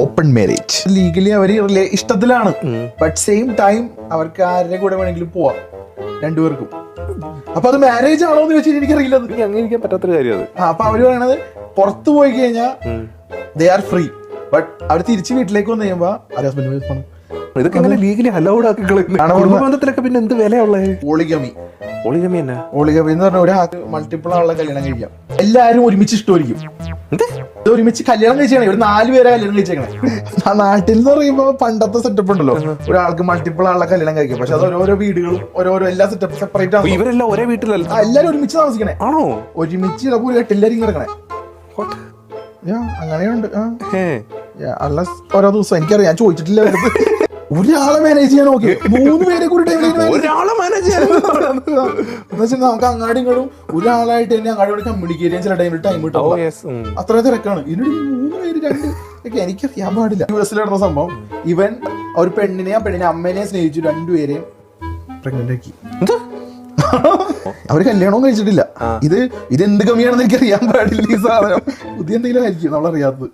Open marriage. Legally അവര് ഇഷ്ടത്തിലാണ്, but same time അവർക്ക് ആരുടെ കൂടെ വേണമെങ്കിലും പോവാം രണ്ടുപേർക്കും. അപ്പൊ അത് മാരേജ് ആണോ എന്ന് ചോദിച്ചാൽ എനിക്കറിയില്ല. അംഗീകരിക്കാൻ പറ്റാത്തൊരു കാര്യം അത്. അപ്പൊ അവര് പറയണത് പുറത്തു പോയി കഴിഞ്ഞാൽ ദേ ആർ ഫ്രീ, ബട്ട് അവർ തിരിച്ച് വീട്ടിലേക്ക് വന്നു കഴിയുമ്പോ ഹസ്ബൻഡ് വൈഫ് ആണ്. ഇതൊക്കെ എങ്ങനെ ലീഗലി അലൗഡ് ആക്കി ബന്ധത്തിലൊക്കെ പിന്നെ എന്ത് വിലയുള്ളത്? പോളിഗമി. പോളിഗമി തന്നെ. പോളിഗമി എന്ന് പറഞ്ഞാൽ ഒരാൾക്ക് മൾട്ടിപ്പിൾ ആളുടെ കല്യാണം കഴിക്കാം. എല്ലാരും ഒരുമിച്ച് ഇഷ്ടമായിരിക്കും. ഒരുമിച്ച് കല്യാണം കഴിച്ചാണ് ഒരു 4 പേരെ കല്യാണം കഴിച്ചേക്കണേ. ആ നാട്ടിൽ എന്ന് പറയുമ്പോ പണ്ടത്തെ സെറ്റപ്പ് ഉണ്ടല്ലോ, ഒരാൾക്ക് മൾട്ടിപ്പിൾ ആളുടെ കല്യാണം കഴിക്കാം. പക്ഷെ അത് ഓരോ വീടുകളും ഓരോരോ എല്ലാ സെറ്റപ്പ് സെപ്പറേറ്റ് ആണ്. ഇവരെല്ലാം ഒരേ വീട്ടിലല്ല, എല്ലാരും ഒരുമിച്ച് താമസിക്കണേ. ആണോ? ഒരുമിച്ച് ചിലപ്പോൾ എല്ലാരും കിടക്കണേ. അങ്ങനെയുണ്ട്. അല്ല ഓരോ ദിവസം എനിക്കറിയാം, ഞാൻ ചോദിച്ചിട്ടില്ല. ഒരാളെ മാനേജ് ചെയ്യാൻ നോക്കി 3 പേരെ കൂടി ഒരാളെ മാനേജ് ചെയ്യാൻ നമുക്ക് അങ്ങാടി ഇങ്ങോട്ടും ഒരാളായിട്ട് തന്നെ അങ്ങാടി കമ്മ്യൂണിക്കേറ്റ് ചെയ്യാൻ ചില ടൈം കിട്ടും. അത്ര തിരക്കാണ്. ഇതിനൊരു 3 പേര് 2 ഒക്കെ എനിക്കറിയാൻ പാടില്ല. US നടന്ന സംഭവം, ഇവൻ ഒരു പെണ്ണിനെ അമ്മേനെ സ്നേഹിച്ചു 2 പേരെയും പ്രഗ്നന്റ് ആക്കി. അവര് കല്യാണവും കഴിച്ചിട്ടില്ല. ഇത് എന്ത് കമ്മിയാണെന്ന് എനിക്ക് അറിയാൻ പാടില്ല. ഈ സാധനം പുതിയ എന്തെങ്കിലും ആയിരിക്കും നമ്മളറിയാത്തത്.